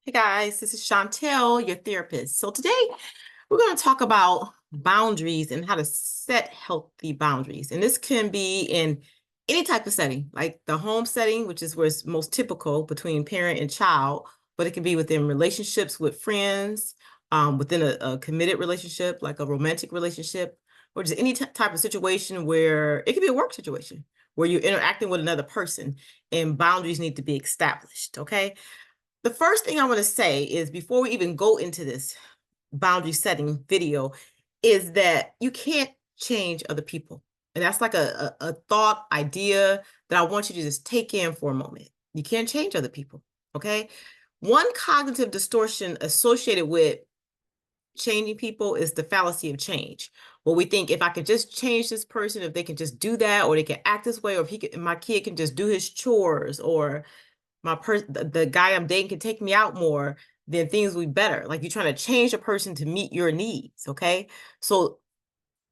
Hey guys, this is Chantel, your therapist. So today we're going to talk about boundaries and how to set healthy boundaries. And this can be in any type of setting, like the home setting, which is where it's most typical between parent and child, but it can be within relationships with friends, within a committed relationship, like a romantic relationship, or just any type of situation where it can be a work situation where you're interacting with another person and boundaries need to be established. Okay. The first thing I want to say is before we even go into this boundary setting video is that you can't change other people. And that's like a thought idea that I want you to just take in for a moment. You can't change other people. Okay. One cognitive distortion associated with changing people is the fallacy of change. Well, we think if I could just change this person, if they can just do that, or they can act this way, or if my kid can just do his chores, or the guy I'm dating can take me out more, then things will be better. Like you're trying to change a person to meet your needs. Okay. So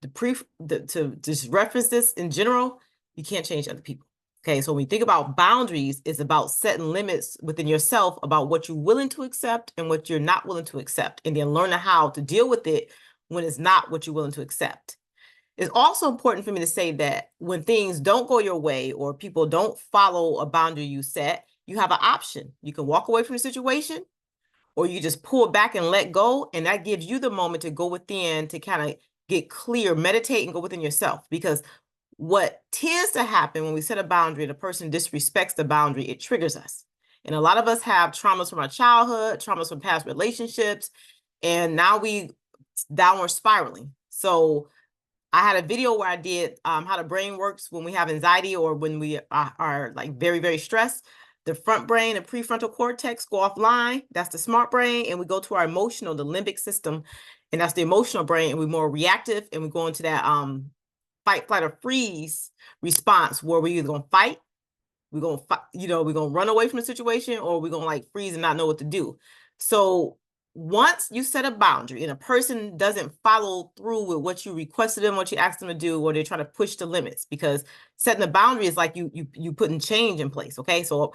to just reference this in general, you can't change other people. Okay. So when you think about boundaries, it's about setting limits within yourself about what you're willing to accept and what you're not willing to accept, and then learning how to deal with it when it's not what you're willing to accept. It's also important for me to say that when things don't go your way or people don't follow a boundary you set, you have an option. You can walk away from the situation, or you just pull back and let go. And that gives you the moment to go within to kind of get clear, meditate, and go within yourself. Because what tends to happen when we set a boundary and a person disrespects the boundary, it triggers us. And a lot of us have traumas from our childhood, traumas from past relationships, and now we downward spiraling. So I had a video where I did how the brain works when we have anxiety or when we are like very, very stressed. The front brain, the prefrontal cortex go offline. That's the smart brain. And we go to our emotional, the limbic system. And that's the emotional brain. And we're more reactive. And we go into that fight, flight, or freeze response where we're either going to fight, we're going to fight, we're going to run away from the situation, or we're going to like freeze and not know what to do. So once you set a boundary and a person doesn't follow through with what you requested them, what you asked them to do, or they're trying to push the limits, because setting a boundary is like you putting change in place. Okay. So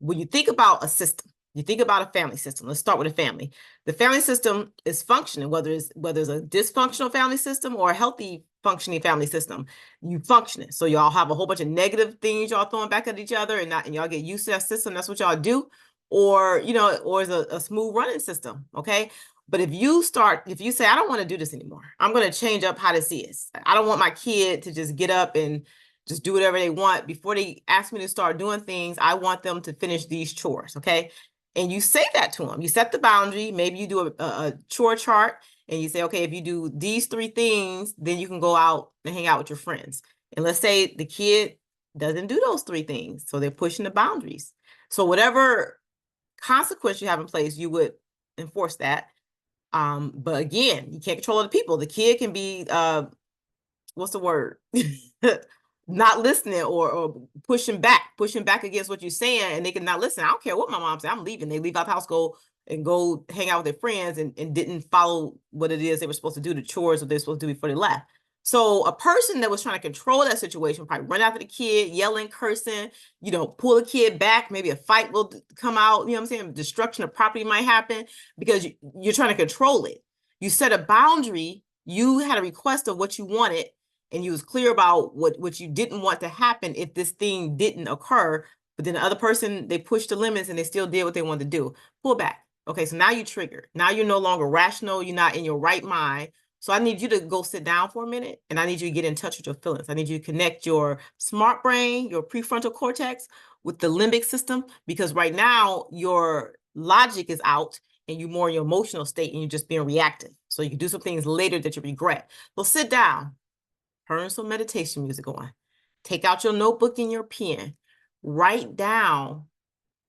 when you think about a system, you think about a family system. Let's start with a family. The family system is functioning, whether it's a dysfunctional family system or a healthy functioning family system. You functioning. So y'all have a whole bunch of negative things y'all throwing back at each other, and y'all get used to that system. That's what y'all do. Or or is a smooth running system. Okay. But if you say, I don't want to do this anymore, I'm going to change up how this is. I don't want my kid to just get up and just do whatever they want. Before they ask me to start doing things, I want them to finish these chores. Okay. And you say that to them. You set the boundary. Maybe you do a chore chart and you say, okay, if you do these 3 things, then you can go out and hang out with your friends. And let's say the kid doesn't do those 3 things. So they're pushing the boundaries. So whatever consequence you have in place, you would enforce that. But again, you can't control other people. The kid can be, what's the word? Not listening or pushing back against what you're saying, and they can not listen. I don't care what my mom said, I'm leaving. They leave out the house, go hang out with their friends, and didn't follow what it is they were supposed to do, the chores that they're supposed to do before they left. So a person that was trying to control that situation probably run after the kid, yelling, cursing, pull a kid back. Maybe a fight will come out, what I'm saying? Destruction of property might happen because you're trying to control it. You set a boundary, you had a request of what you wanted, and you was clear about what you didn't want to happen if this thing didn't occur. But then the other person, they pushed the limits and they still did what they wanted to do. Pull back. Okay, so now you triggered. Now you're no longer rational. You're not in your right mind. So I need you to go sit down for a minute, and I need you to get in touch with your feelings. I need you to connect your smart brain, your prefrontal cortex, with the limbic system, because right now your logic is out and you're more in your emotional state and you're just being reactive. So you can do some things later that you regret. Well, sit down. Turn some meditation music on. Take out your notebook and your pen. Write down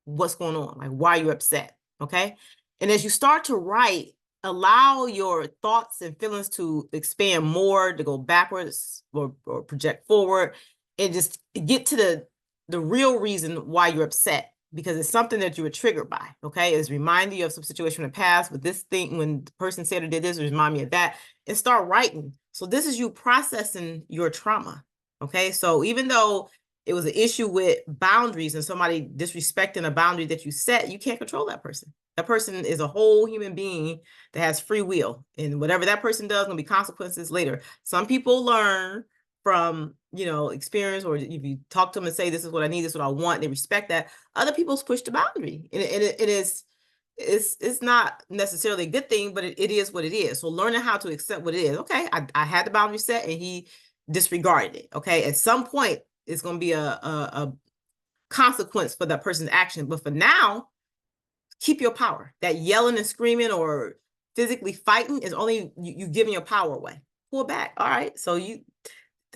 what's going on, like why you're upset, okay? And as you start to write, allow your thoughts and feelings to expand more, to go backwards or project forward, and just get to the real reason why you're upset, because it's something that you were triggered by, okay? It's reminding you of some situation in the past, but this thing, when the person said or did this, remind me of that, and start writing. So this is you processing your trauma, okay? So even though it was an issue with boundaries and somebody disrespecting a boundary that you set, you can't control that person. That person is a whole human being that has free will, and whatever that person does, gonna be consequences later. Some people learn from, experience, or if you talk to them and say, this is what I need, this is what I want, they respect that. Other people's push the boundary, and it is, it's not necessarily a good thing, but it is what it is. So learning how to accept what it is. Okay, I had the boundary set and he disregarded it. Okay, at some point it's going to be a consequence for that person's action, but for now, keep your power. That yelling and screaming or physically fighting is only you giving your power away. Pull back. All right, so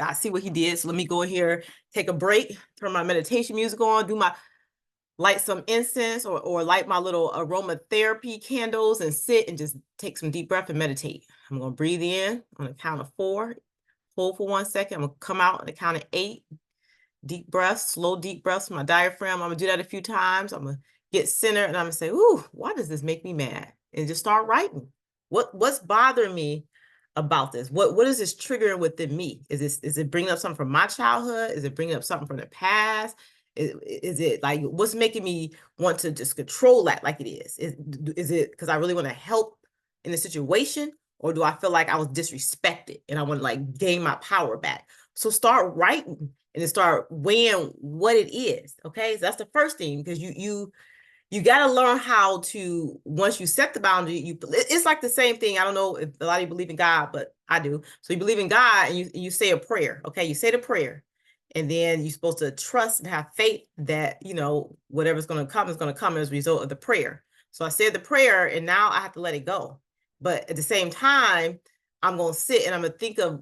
I see what he did, so let me go in here, take a break, turn my meditation music on, light some incense, or light my little aromatherapy candles and sit and just take some deep breath and meditate. I'm going to breathe in on the count of 4, hold for 1 second. I'm going to come out on the count of 8. Deep breaths, slow deep breaths from my diaphragm. I'm going to do that a few times. I'm going to get centered and I'm going to say, ooh, why does this make me mad? And just start writing. What's bothering me about this? What is this triggering within me? Is it bringing up something from my childhood? Is it bringing up something from the past? Is it like, what's making me want to just control that like it is? Is it because I really want to help in the situation, or do I feel like I was disrespected and I want to like gain my power back? So start writing and then start weighing what it is. Okay, so that's the first thing, because you got to learn how to, once you set the boundary, it's like the same thing. I don't know if a lot of you believe in God, but I do. So you believe in God and you say a prayer. Okay, you say the prayer. And then you're supposed to trust and have faith that, whatever's going to come is going to come as a result of the prayer. So I said the prayer and now I have to let it go. But at the same time, I'm going to sit and I'm going to think of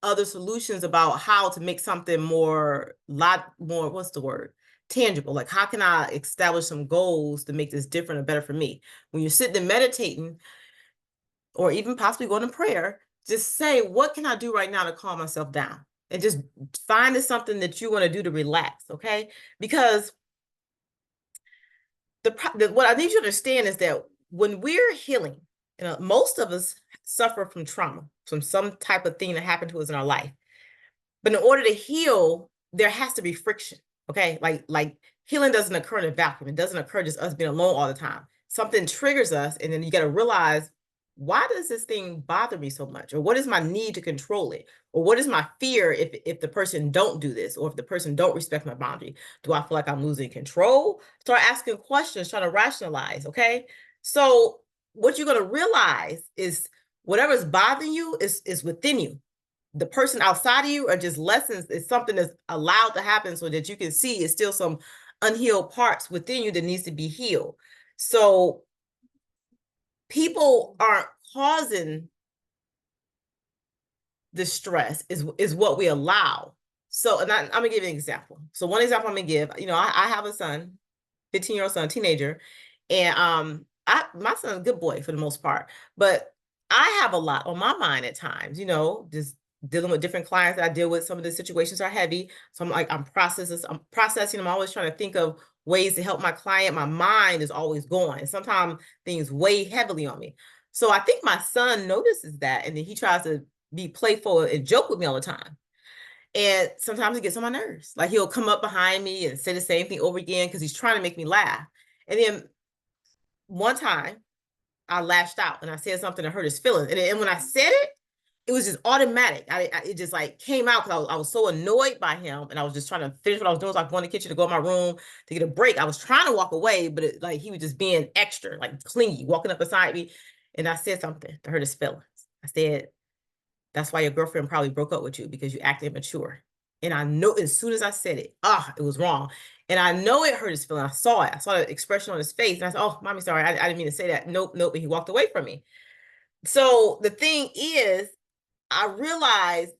other solutions about how to make something what's the word? Tangible. Like, how can I establish some goals to make this different or better for me? When you're sitting and meditating, or even possibly going to prayer, just say, what can I do right now to calm myself down? And just find something that you want to do to relax, okay? Because what I need you to understand is that when we're healing, most of us suffer from trauma, from some type of thing that happened to us in our life. But in order to heal, there has to be friction, okay? Like healing doesn't occur in a vacuum. It doesn't occur just us being alone all the time. Something triggers us, and then you got to realize, why does this thing bother me so much? Or what is my need to control it? Or what is my fear if the person don't do this, or if the person don't respect my boundary? Do I feel like I'm losing control? Start asking questions, trying to rationalize, okay? So what you're going to realize is whatever's bothering you is within you. The person outside of you are just lessons. It's something that's allowed to happen so that you can see it's still some unhealed parts within you that needs to be healed. So people aren't causing the stress, is what we allow. So, and I'm gonna give you an example. So one example I'm gonna give, I have a son, 15-year-old son, teenager, and my son's a good boy for the most part, but I have a lot on my mind at times, just dealing with different clients that I deal with. Some of the situations are heavy. So I'm processing. I'm always trying to think of ways to help my client. My mind is always going. Sometimes things weigh heavily on me. So I think my son notices that, and then he tries to be playful and joke with me all the time. And sometimes it gets on my nerves. Like, he'll come up behind me and say the same thing over again because he's trying to make me laugh. And then one time I lashed out and I said something that hurt his feelings. And when I said it, it was just automatic. It just like came out because I was so annoyed by him, and I was just trying to finish what I was doing. So I was going to the kitchen to go in my room to get a break. I was trying to walk away, but he was just being extra, like clingy, walking up beside me. And I said something to hurt his feelings. I said, that's why your girlfriend probably broke up with you, because you acted immature. And I know as soon as I said it, it was wrong. And I know it hurt his feelings. I saw it. I saw the expression on his face. And I said, oh, mommy, sorry. I didn't mean to say that. Nope. And he walked away from me. So the thing is, I realized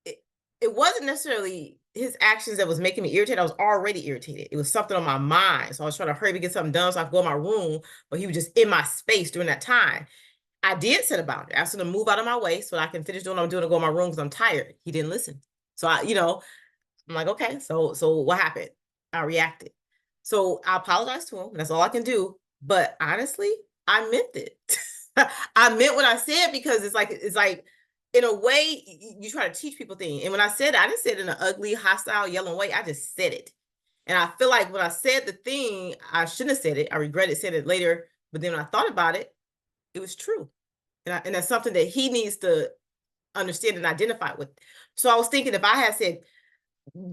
it wasn't necessarily his actions that was making me irritated. I was already irritated. It was something on my mind. So I was trying to hurry to get something done so I could go in my room, but he was just in my space during that time. I did set a boundary. I asked him to move out of my way so I can finish doing what I'm doing and go in my room because I'm tired. He didn't listen. So I'm like, okay, so what happened? I reacted. So I apologized to him. That's all I can do. But honestly, I meant it. I meant what I said, because it's like in a way you try to teach people things. And when I said it, I didn't say it in an ugly, hostile, yelling way. I just said it. And I feel like when I said the thing, I shouldn't have said it. I regretted saying it later, but then when I thought about it, it was true. And that's something that he needs to understand and identify with. So I was thinking if I had said,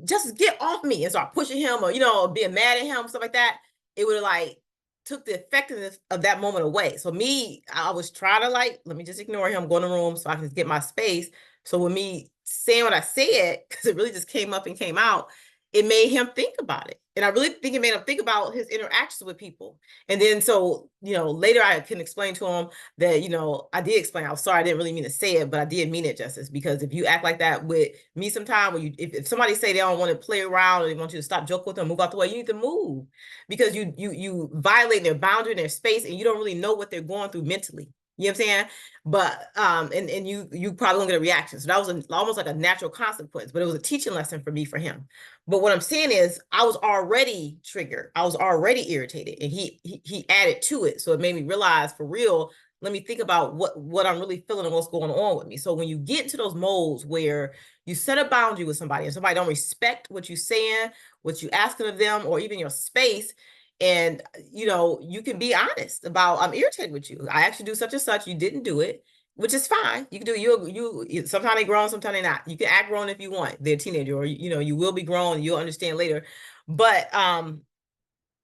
just get off me and start pushing him or, being mad at him, stuff like that, it would have like took the effectiveness of that moment away. So I was trying to like, let me just ignore him, go in the room so I can get my space. So when me saying what I said, because it really just came up and came out, it made him think about it. And I really think it made him think about his interactions with people. And then so, later I can explain to him that, I did explain, I'm sorry, I didn't really mean to say it, but I did mean it, Justice, because if you act like that with me sometime, if somebody say they don't want to play around or they want you to stop joking with them, move out the way, you need to move because you violate their boundary and their space and you don't really know what they're going through mentally. You know what I'm saying? But and you probably won't get a reaction. So that was almost like a natural consequence, but it was a teaching lesson for me, for him. But what I'm saying is I was already triggered. I was already irritated, and he added to it. So it made me realize, for real, let me think about what I'm really feeling and what's going on with me. So when you get into those modes where you set a boundary with somebody and somebody don't respect what you're saying, what you asking of them, or even your space, and you can be honest about, I'm irritated with you. I actually do such and such. You didn't do it, which is fine. You can do you sometimes they grown, sometimes they not. You can act grown if you want. They're a teenager, or you will be grown. You'll understand later. But I'm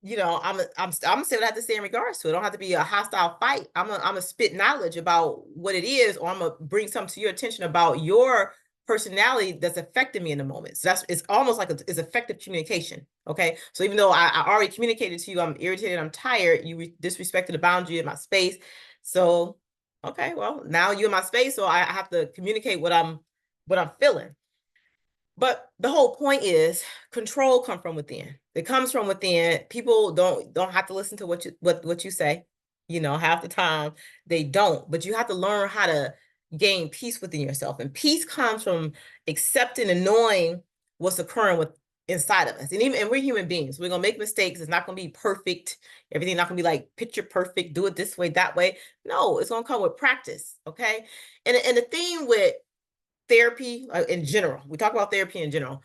gonna say what I have to say in regards to it. It don't have to be a hostile fight. I'm gonna spit knowledge about what it is, or I'm gonna bring something to your attention about your personality that's affecting me in the moment. So it's almost like it's effective communication. Okay. So even though I already communicated to you, I'm irritated, I'm tired, you disrespected the boundary of my space. So, okay, well, now you're in my space, so I have to communicate what I'm feeling. But the whole point is control comes from within. It comes from within. People don't have to listen to what you say. Half the time they don't, but you have to learn how to gain peace within yourself. And peace comes from accepting and knowing what's occurring inside of us. And we're human beings. We're gonna make mistakes. It's not gonna be perfect. Everything's not gonna be like picture perfect, do it this way, that way. No, it's gonna come with practice. Okay. And the thing with therapy in general, we talk about therapy in general,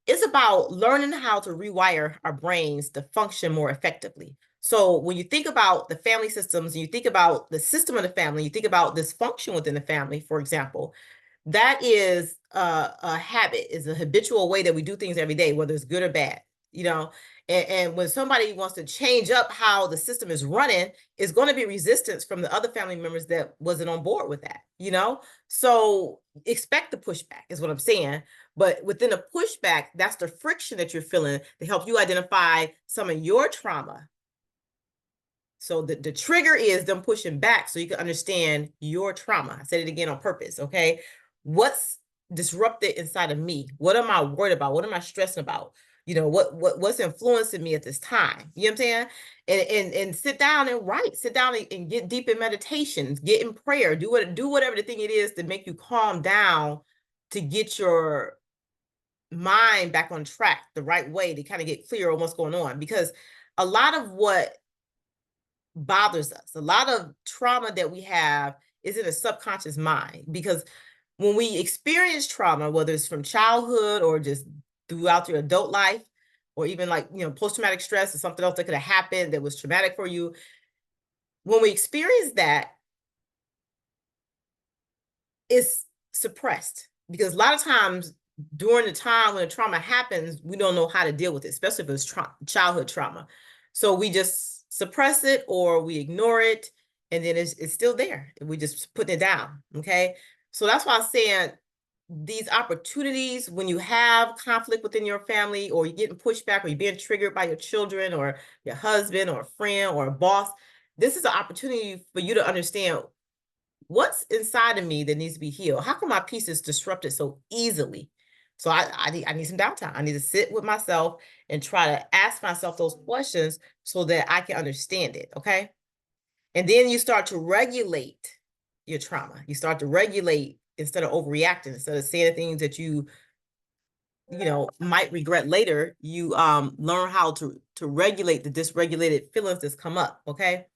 it's about learning how to rewire our brains to function more effectively. So when you think about the family systems, and you think about the system of the family, you think about dysfunction within the family, for example, that is a habit, is a habitual way that we do things every day, whether it's good or bad, and when somebody wants to change up how the system is running, it's going to be resistance from the other family members that wasn't on board with that, so expect the pushback is what I'm saying. But within the pushback, that's the friction that you're feeling to help you identify some of your trauma. So the trigger is them pushing back so you can understand your trauma. I said it again on purpose, okay? What's disrupted inside of me? What am I worried about? What am I stressing about? What's influencing me at this time? You know what I'm saying? And sit down and write. Sit down and get deep in meditations, get in prayer, do whatever the thing it is to make you calm down, to get your mind back on track the right way, to kind of get clear on what's going on. Because a lot of what bothers us, a lot of trauma that we have is in a subconscious mind, because when we experience trauma, whether it's from childhood or just throughout your adult life, or even like, post-traumatic stress or something else that could have happened that was traumatic for you, when we experience that, it's suppressed, because a lot of times during the time when the trauma happens, we don't know how to deal with it, especially if it's childhood trauma. So we just suppress it or we ignore it, and then it's still there. We just put it down. Okay. So that's why I'm saying these opportunities, when you have conflict within your family, or you're getting pushback, or you're being triggered by your children or your husband or a friend or a boss, this is an opportunity for you to understand what's inside of me that needs to be healed. How come my peace is disrupted so easily? So I need some downtime. I need to sit with myself and try to ask myself those questions so that I can understand it. Okay. And then you start to regulate your trauma. You start to regulate instead of overreacting, instead of saying things that you might regret later. You learn how to regulate the dysregulated feelings that's come up. Okay.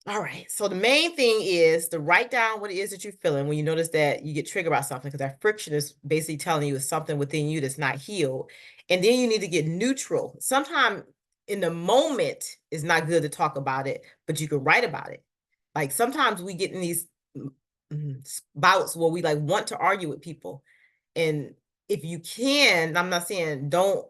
All right. So the main thing is to write down what it is that you're feeling when you notice that you get triggered by something, because that friction is basically telling you it's something within you that's not healed. And then you need to get neutral. Sometimes in the moment, it's not good to talk about it, but you can write about it. Like sometimes we get in these bouts where we like want to argue with people. And if you can, I'm not saying don't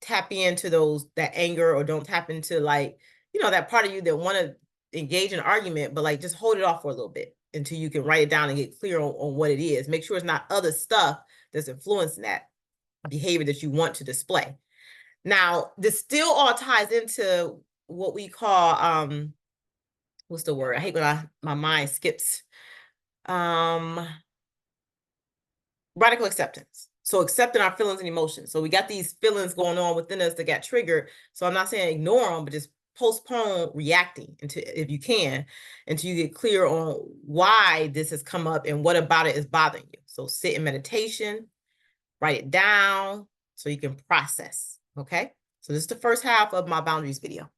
tap into that anger, or don't tap into like, that part of you that want to engage in an argument, but like just hold it off for a little bit until you can write it down and get clear on what it is. Make sure it's not other stuff that's influencing that behavior that you want to display. Now, this still all ties into what we call, what's the word? I hate when my mind skips. Radical acceptance. So accepting our feelings and emotions. So we got these feelings going on within us that got triggered. So I'm not saying ignore them, but just postpone reacting until, if you can, until you get clear on why this has come up and what about it is bothering you. So sit in meditation, write it down so you can process. Okay. So this is the first half of my boundaries video.